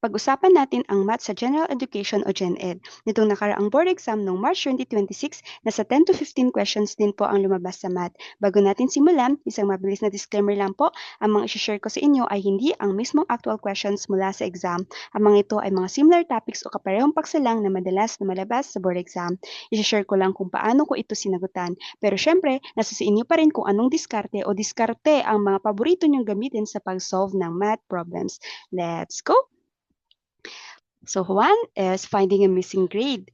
Pag-usapan natin ang math sa General Education o GenEd. Nitong nakaraang board exam noong March 2026, nasa 10 to 15 questions din po ang lumabas sa math. Bago natin simulan, isang mabilis na disclaimer lang po, ang mga isi-share ko sa inyo ay hindi ang mismong actual questions mula sa exam. Ang mga ito ay mga similar topics o kaparehong paksa lang na madalas na malabas sa board exam. Isi-share ko lang kung paano ko ito sinagutan. Pero syempre, nasa sa inyo pa rin kung anong diskarte o diskarte ang mga paborito niyong gamitin sa pag-solve ng math problems. Let's go! So one is finding a missing grade.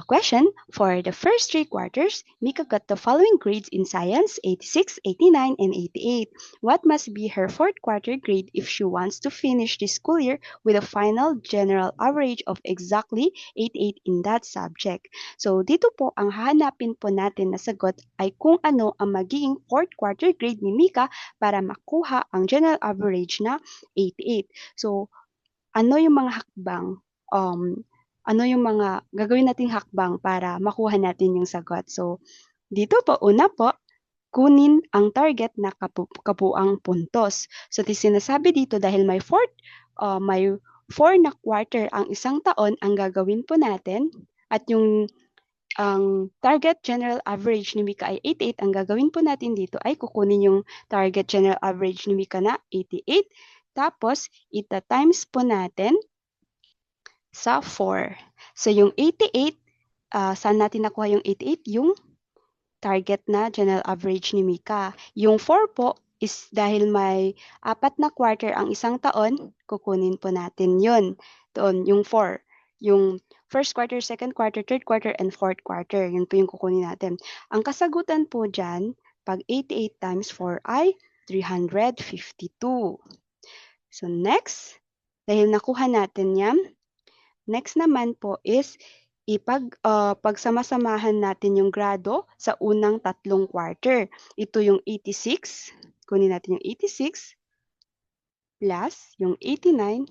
Question, for the first 3 quarters, Mika got the following grades in science, 86, 89, and 88. What must be her fourth quarter grade if she wants to finish this school year with a final general average of exactly 88 in that subject? So dito po, ang hahanapin po natin na sagot ay kung ano ang magiging fourth quarter grade ni Mika para makuha ang general average na 88. So ano yung mga hakbang, ano yung mga gagawin nating hakbang para makuha natin yung sagot. So, dito po, una po, kunin ang target na kabuang puntos. So, sinasabi dito dahil may 4 na quarter ang isang taon, ang gagawin po natin, at ang target general average ni Mika ay 88, ang gagawin po natin dito ay kukunin yung target general average ni Mika na 88, tapos ita-times po natin sa 4. So yung 88, saan natin nakuha yung 88? Yung target na general average ni Mika. Yung 4 po is dahil may 4 na quarter ang isang taon, kukunin po natin yun. Doon, yung 4. Yung first quarter, second quarter, third quarter, and fourth quarter. Yun po yung kukunin natin. Ang kasagutan po dyan, pag 88 times 4 ay 352. So next, dahil nakuha natin yan, next naman po is pagsama-samahan natin yung grado sa unang 3 quarter. Ito yung 86, kunin natin yung 86 plus yung 89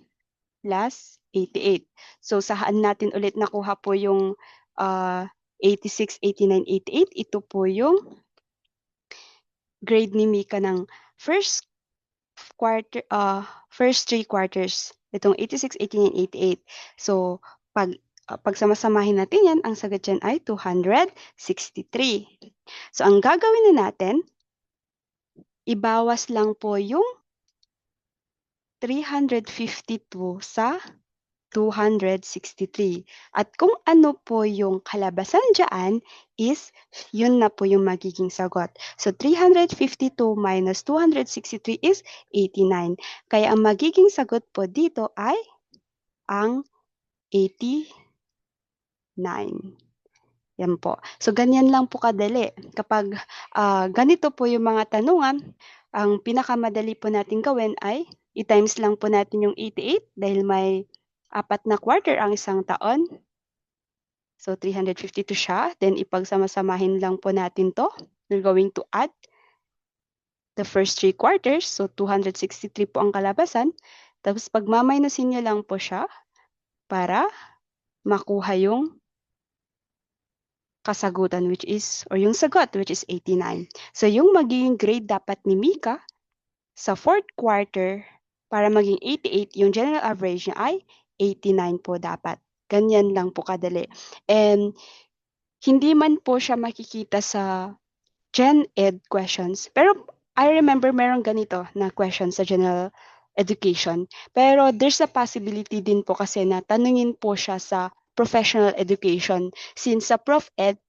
plus 88. So saan natin ulit nakuha po yung 86, 89, 88? Ito po yung grade ni Mika ng first 3 quarters. Itong 86, 89, 88. So pagsama-samahin natin yan, ang sagot dyan ay 263. So, ang gagawin na natin, ibawas lang po yung 352 sa 263. At kung ano po yung kalabasan dyan is, yun na po yung magiging sagot. So, 352 minus 263 is 89. Kaya ang magiging sagot po dito ay ang 89. Yan po. So, ganyan lang po kadali. Kapag ganito po yung mga tanungan, ang pinakamadali po natin gawin ay i-times lang po natin yung 88 dahil may 4 na quarter ang isang taon. So, 352 siya. Then, ipagsama-samahin lang po natin to. We're going to add the first 3 quarters. So, 263 po ang kalabasan. Tapos, pagmaminusin nyo lang po siya para makuha yung kasagutan which is, or yung sagot which is 89. So, yung magiging grade dapat ni Mika sa fourth quarter para maging 88, yung general average niya ay 89 po dapat. Ganyan lang po kadali. And hindi man po siya makikita sa Gen Ed questions. Pero I remember merong ganito na question sa general education. Pero there's a possibility din po kasi na tanungin po siya sa professional education. Since sa Prof Ed,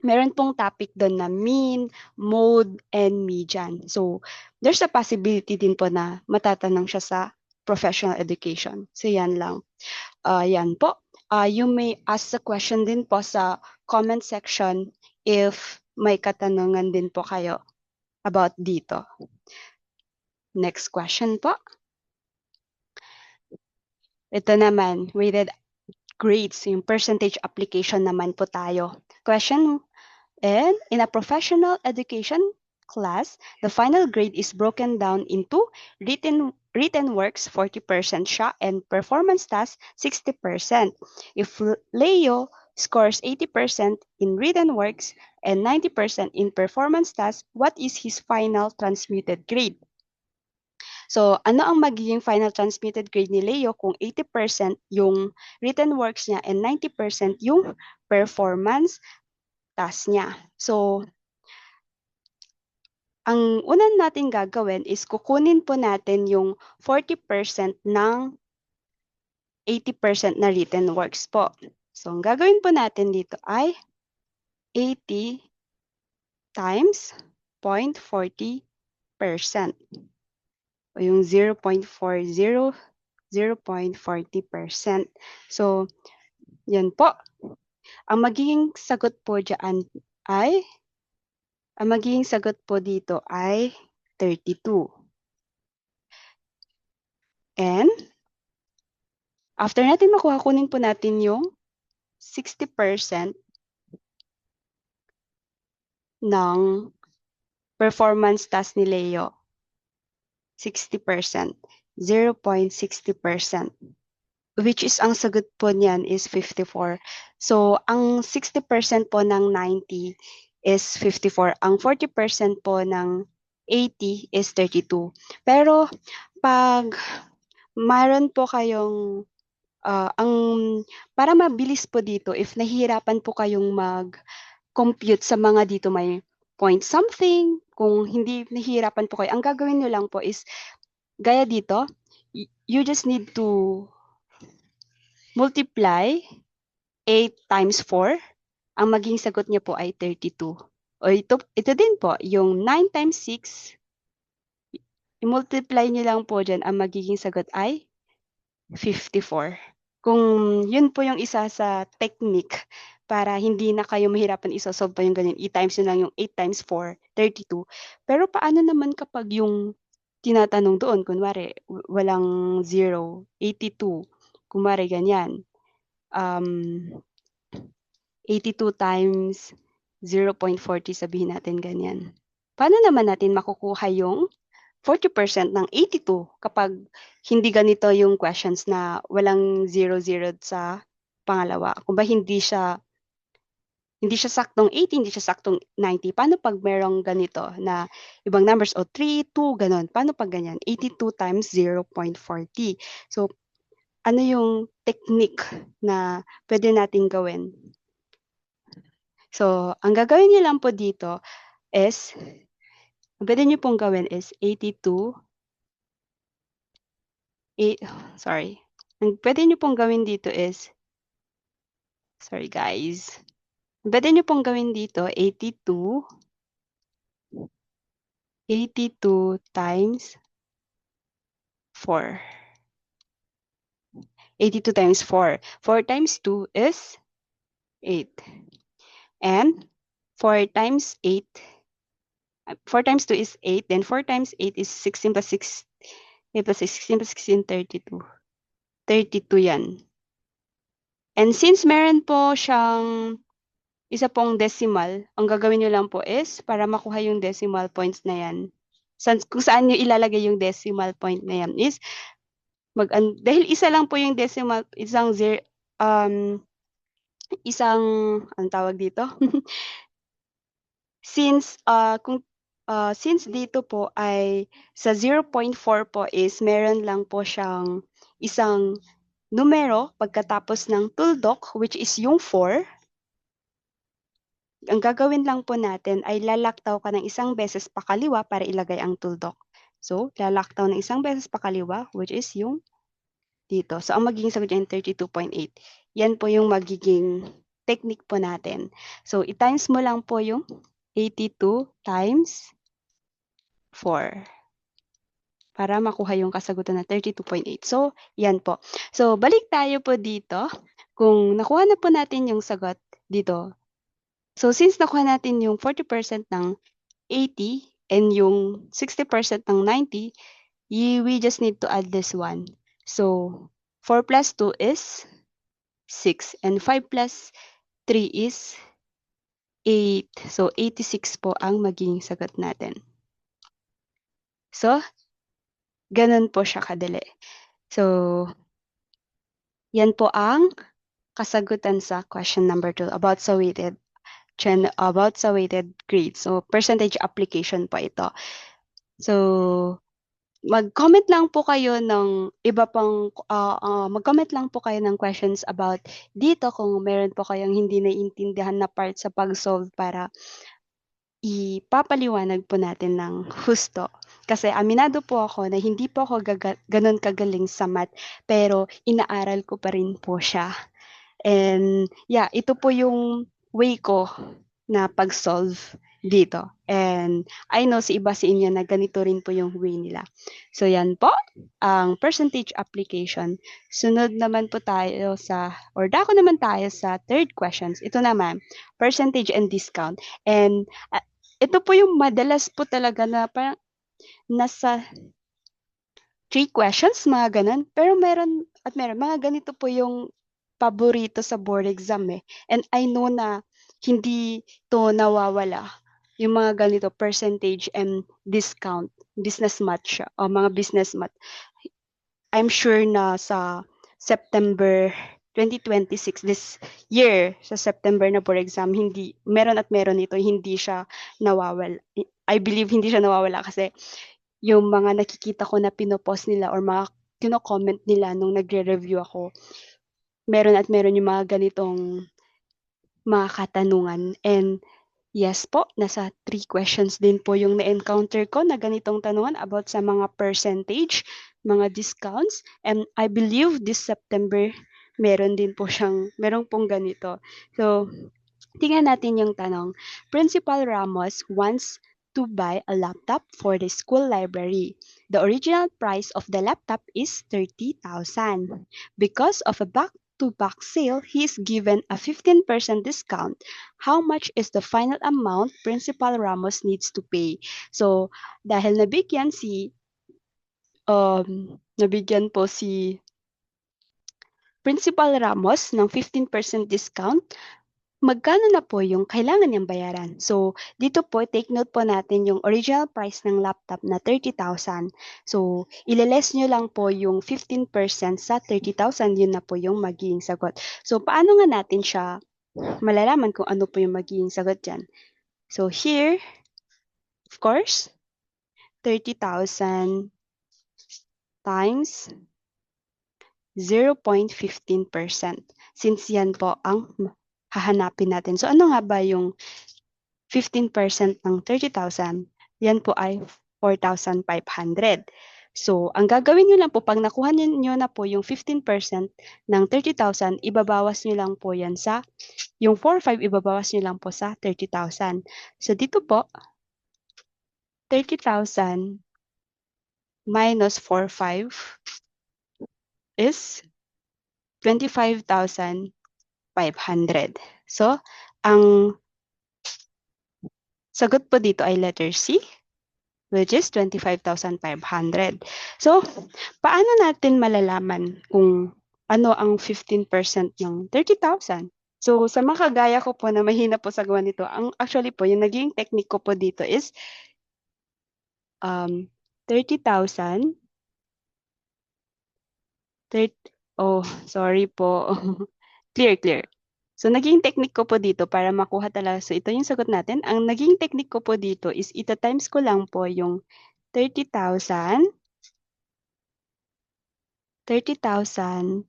meron pong topic doon na mean, mode, and median. So, there's a possibility din po na matatanong siya sa professional education. So, yan lang. Yan po. You may ask the question din po sa comment section if may katanungan din po kayo about dito. Next question po. Ito naman, weighted grades, yung percentage application naman po tayo. Question, and in a professional education class, the final grade is broken down into written works 40% siya and performance tasks 60%. If Leo scores 80% in written works and 90% in performance tasks, what is his final transmuted grade? So, ano ang magiging final transmitted grade ni Leo kung 80% yung written works niya and 90% yung performance task niya? So, ang una natin gagawin is kukunin po natin yung 40% ng 80% na written works po. So, ang gagawin po natin dito ay 80 times 0.40%. O yung 0.40, 0.40%. So, yan po. Ang magiging sagot po dyan ay, ang magiging sagot po dito ay 32. And, after natin makuha, kunin po natin yung 60% ng performance task ni Leo. 60%. 0.60%. Which is, ang sagot po niyan is 54. So, ang 60% po ng 90 is 54. Ang 40% po ng 80 is 32. Pero, pag mayroon po kayong, para mabilis po dito, if nahihirapan po kayong mag-compute sa mga dito may point something, kung hindi nahihirapan po kayo, ang gagawin nyo lang po is, gaya dito, you just need to multiply 8 times 4, ang maging sagot niya po ay 32. O ito din po, yung 9 times 6, i-multiply niyo lang po dyan, ang magiging sagot ay 54. Kung yun po yung isa sa technique para hindi na kayo mahirapan isosolve pa yung ganyan, i-times nyo lang yung 8 times 4, 32. Pero paano naman kapag yung tinatanong doon, kunwari, walang 0, 82, kunwari ganyan, 82 times 0.40, sabihin natin ganyan. Paano naman natin makukuha yung 40% ng 82 kapag hindi ganito yung questions na walang 0, 0 sa pangalawa? Kung ba hindi siya saktong 80, hindi siya saktong 90. Paano pag merong ganito na ibang numbers o 3, 2, ganon? Paano pag ganyan? 82 times 0.40. So, ano yung technique na pwede nating gawin? So, ang gagawin niyo lang po dito is, ang pwede niyo pong gawin is 82, sorry. Ang pwede niyo pong gawin dito is, sorry guys. Ang pwede niyo pong gawin dito, 82 times 4. 82 times 4. 4 times 2 is 8. And 4 times 8, 4 times 2 is 8. Then 4 times 8 is 16 plus 6, 8 plus 16 plus 16, 32. 32 yan. And since meron po siyang isa pong decimal, ang gagawin nyo lang po is, para makuha yung decimal points na yan, kung saan nyo ilalagay yung decimal point na yan is, dahil isa lang po yung decimal, isang, ang tawag dito? Since, since dito po ay sa 0.4 po is meron lang po siyang isang numero pagkatapos ng tuldok, which is yung 4. Ang gagawin lang po natin ay lalaktaw ka ng isang beses pakaliwa para ilagay ang tuldok. So, lalaktaw ng isang beses pakaliwa, which is yung dito. So, ang magiging sagot niya 32.8. Yan po yung magiging technique po natin. So, i-times mo lang po yung 82 times 4 para makuha yung kasagutan na 32.8. So, yan po. So, balik tayo po dito. Kung nakuha na po natin yung sagot dito. So, since nakuha natin yung 40% ng 80 and yung 60% ng 90, we just need to add this one. So, 4 plus 2 is 6. And 5 plus 3 is 8. So, 86 po ang magiging sagot natin. So, ganun po siya kadali. So, yan po ang kasagutan sa question number 2 about sa weighted grade. So, percentage application po ito. So, mag-comment lang po kayo ng iba pang mag-comment lang po kayo ng questions about dito kung meron po kayong hindi naiintindihan na part sa pag-solve para ipapaliwanag po natin ng husto. Kasi aminado po ako na hindi po ako ganun kagaling sa math, pero inaaral ko pa rin po siya. And yeah, ito po yung way ko na pag-solve dito. And I know sa iba sa inyo na ganito rin po yung way nila. So yan po, ang percentage application. Sunod naman po tayo or dako naman tayo sa third questions. Ito naman, percentage and discount. And ito po yung madalas po talaga na parang nasa 3 questions, mga ganun. Pero meron, mga ganito po yung paborito sa board exam eh. And I know na hindi to nawawala. Yung mga ganito, percentage and discount, business math siya, o mga business math. I'm sure na sa September 2026, this year, sa September na board exam, meron ito, hindi siya nawawala. I believe hindi siya nawawala kasi yung mga nakikita ko na pinopost nila or mga kino-comment nila nung nagre-review ako, meron yung mga ganitong mga katanungan. And yes po, nasa 3 questions din po yung na-encounter ko na ganitong tanungan about sa mga percentage, mga discounts. And I believe this September, meron pong ganito. So, tingnan natin yung tanong. Principal Ramos wants to buy a laptop for the school library. The original price of the laptop is 30,000. Because of a back-to-back sale, he is given a 15% discount. How much is the final amount Principal Ramos needs to pay? So, dahil nabigyan po si Principal Ramos ng 15% discount, magkano na po yung kailangan niyang bayaran? So, dito po, take note po natin yung original price ng laptop na 30,000. So, ileless nyo lang po yung 15% sa 30,000, yun na po yung magiging sagot. So, paano nga natin siya malalaman kung ano po yung magiging sagot dyan? So, here, of course, 30,000 times 0.15%. Since yan po ang hahanapin natin. So, ano nga ba yung 15% ng 30,000? Yan po ay 4,500. So, ang gagawin nyo lang po, pag nakuha nyo na po yung 15% ng 30,000, ibabawas nyo lang po yan yung 4,500 ibabawas nyo lang po sa 30,000. So, dito po, 30,000 minus 4,500 is 25,500. So, ang sagot po dito ay letter C, which is 25,500. So, paano natin malalaman kung ano ang 15% ng 30,000? So, sa mga kagaya ko po na mahina po sa gawa nito, actually po, yung naging technique ko po dito is 30,000. Sorry po. Clear. So, naging technique ko po dito para makuha talaga. So, ito yung sagot natin. Ang naging technique ko po dito is ita-times ko lang po yung 30,000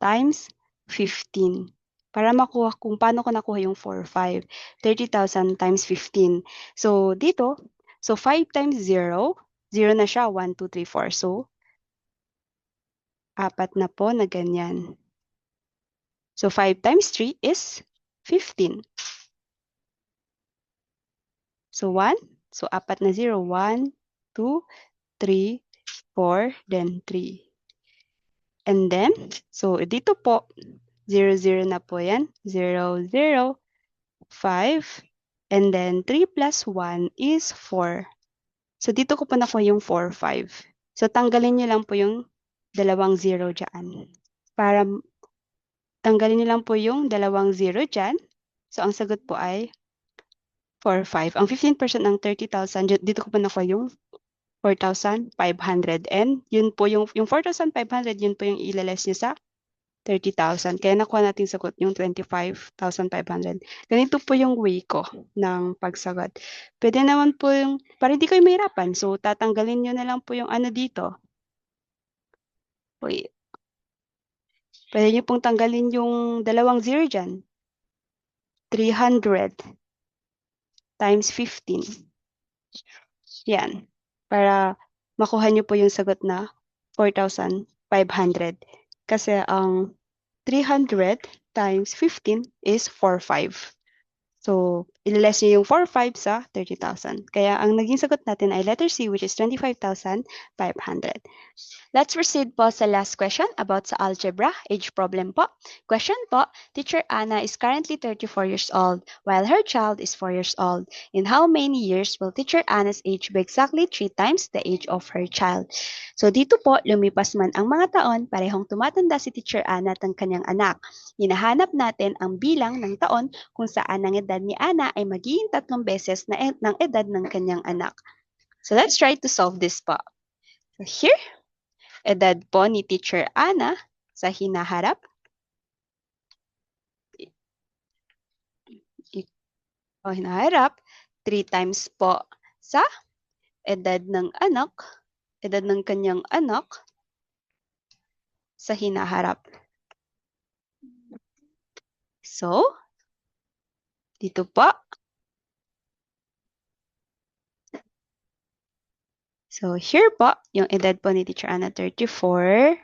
times 15 para makuha kung paano ko nakuha yung 4,500. 30,000 times 15. So, dito, 5 times 0, 0 na siya, 1, 2, 3, 4. So, 4 na po na ganyan. So, 5 times 3 is 15. So, 1. So, 4 na 0. 1, 2, 3, 4, then 3. And then, so, dito po, 0, 0 na po yan. 0, 0, 5. And then, 3 plus 1 is 4. So, dito ko po nakuha yung 4, 5. So, tanggalin nyo lang po yung dalawang 0 dyan. Tanggalin nyo lang po yung dalawang 0 dyan. So, ang sagot po ay 4, 5. Ang 15% ng 30,000, dito ko po nakuha yung 4,500. And yun po yung 4,500, yun po yung ilaless nyo sa 30,000. Kaya nakuha natin sagot yung 25,500. Ganito po yung way ko ng pagsagot. Pwede naman po para hindi kayo mahirapan. So, tatanggalin nyo na lang po yung ano dito. Uy, pwede niyo pong tanggalin yung dalawang zero dyan. 300 times 15. Yan. Para makuha niyo po yung sagot na 4,500. Kasi ang 300 times 15 is 45. So, ililess niyo yung 45 sa 30,000. Kaya ang naging sagot natin ay letter C, which is 25,500. Let's proceed po sa last question about sa algebra, age problem po. Question po, Teacher Anna is currently 34 years old, while her child is 4 years old. In how many years will Teacher Anna's age be exactly 3 times the age of her child? So dito po, lumipas man ang mga taon, parehong tumatanda si Teacher Anna at ang kanyang anak. Hinahanap natin ang bilang ng taon kung saan ang edad ni Anna ay magiging 3 beses ng edad ng kanyang anak. So let's try to solve this po. So here, edad po ni Teacher Anna sa hinaharap. Hinaharap, 3 times po sa edad ng anak, edad ng kanyang anak sa hinaharap. So, dito po. So, here po, yung edad po ni Teacher Anna, 34.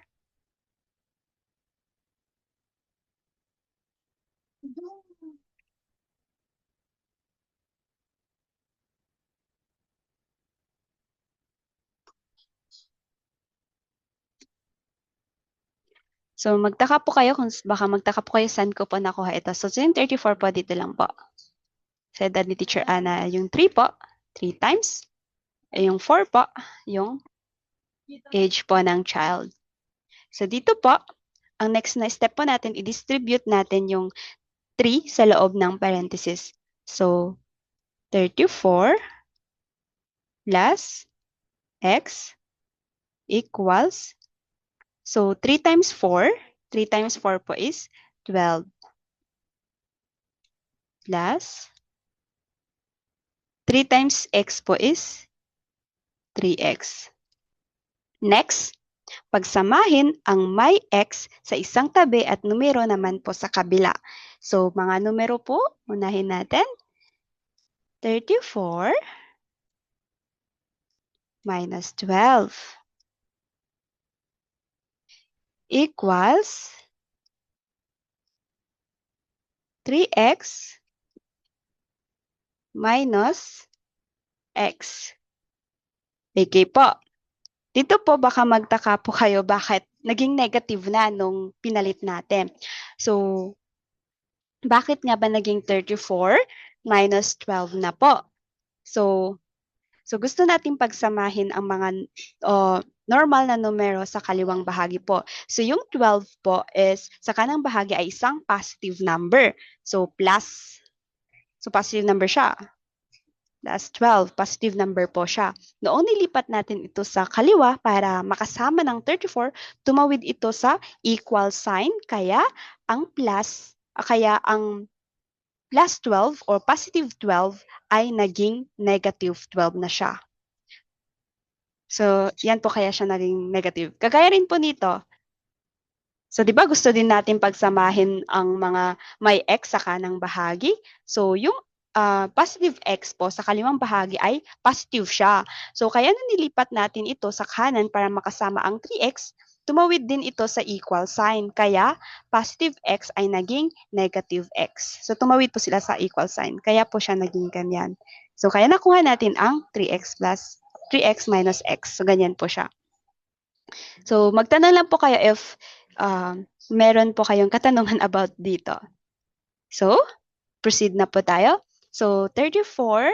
So, magtaka po kayo kung baka magtaka po kayo saan ko po nakuha ito. So, yung 34 po, dito lang po. Sa edad ni Teacher Anna, yung 3 po, 3 times. Yung 4 po, yung age po ng child. So, dito po, ang next na step po natin, i-distribute natin yung 3 sa loob ng parenthesis. So, 34 plus x equals, so 3 times 4 po is 12 plus 3 times x po is 3x. Next, pagsamahin ang may x sa isang tabi at numero naman po sa kabila. So, mga numero po, unahin natin. 34 minus 12 equals 3x minus x. Okay po. Dito po baka magtaka po kayo bakit naging negative na nung pinalit natin. So, bakit nga ba naging 34 minus 12 na po? So gusto natin pagsamahin ang mga normal na numero sa kaliwang bahagi po. So, yung 12 po is sa kanang bahagi ay isang positive number. So, plus. So, positive number siya. Plus 12, positive number po siya. Noong nilipat natin ito sa kaliwa para makasama ng 34, tumawid ito sa equal sign. Kaya ang plus 12 or positive 12 ay naging negative 12 na siya. So, yan po kaya siya naging negative. Kagaya rin po nito. So, di ba gusto din natin pagsamahin ang mga may x sa kanang bahagi? So, yung positive x po sa kaliwang bahagi ay positive siya. So, kaya na nilipat natin ito sa kanan para makasama ang 3x, tumawid din ito sa equal sign. Kaya, positive x ay naging negative x. So, tumawid po sila sa equal sign. Kaya po siya naging ganyan. So, kaya nakuha natin ang 3x minus x. So, ganyan po siya. So, magtanong lang po kayo if meron po kayong katanungan about dito. So, proceed na po tayo. So, 34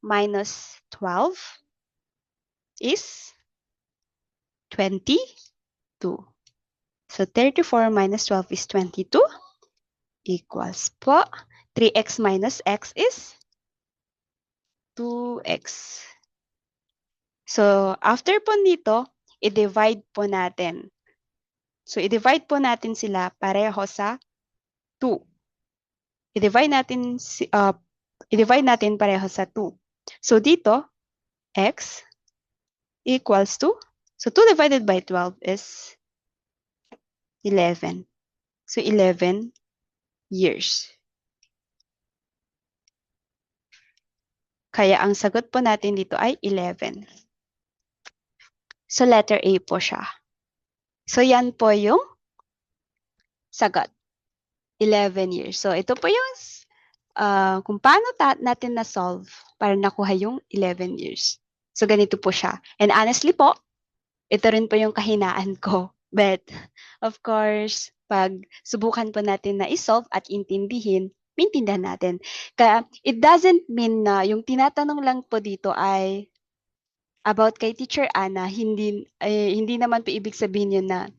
minus 12 is 22. So, 34 minus 12 is 22 equals po 3x minus x is 2x. So, after po nito, i-divide po natin. So, i-divide po natin sila pareho sa 2. I-divide natin pareho sa 2. So, dito, x equals to, so 2 divided by 12 is 11. So, 11 years. Kaya ang sagot po natin dito ay 11. So, letter A po siya. So, yan po yung sagot. 11 years. So, ito po yung kung paano natin na-solve para nakuha yung 11 years. So, ganito po siya. And honestly po, ito rin po yung kahinaan ko. But, of course, pag subukan po natin na isolve at intindihin, maintindihan natin. Kaya, it doesn't mean na yung tinatanong lang po dito ay about kay Teacher Ana, hindi naman po ibig sabihin yun na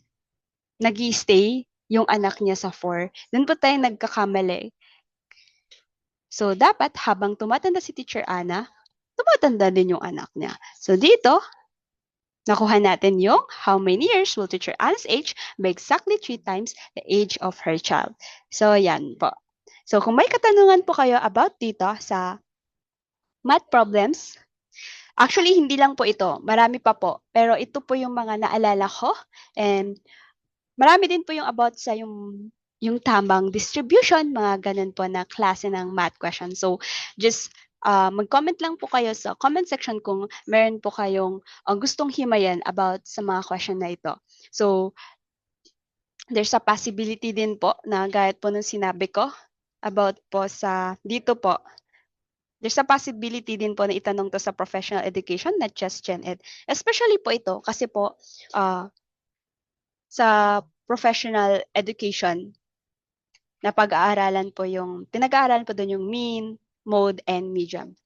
nag-stay yung anak niya sa 4. Doon po tayo nagkakamali. So, dapat habang tumatanda si Teacher Ana, tumatanda din yung anak niya. So, dito, nakuha natin yung how many years will Teacher Ana's age by exactly 3 times the age of her child. So, yan po. So, kung may katanungan po kayo about dito sa math problems, actually, hindi lang po ito. Marami pa po. Pero ito po yung mga naalala ko. And marami din po yung about sa yung tamang distribution, mga ganun po na klase ng math question. So, just mag-comment lang po kayo sa comment section kung meron po kayong gustong himayan about sa mga question na ito. So, there's a possibility din po na gaya po ng sinabi ko about po sa dito po. There's a possibility din po na itanong to sa professional education, not just Gen Ed. Especially po ito kasi po sa professional education, na pag-aaralan po pinag-aaralan po doon yung mean, mode, and median.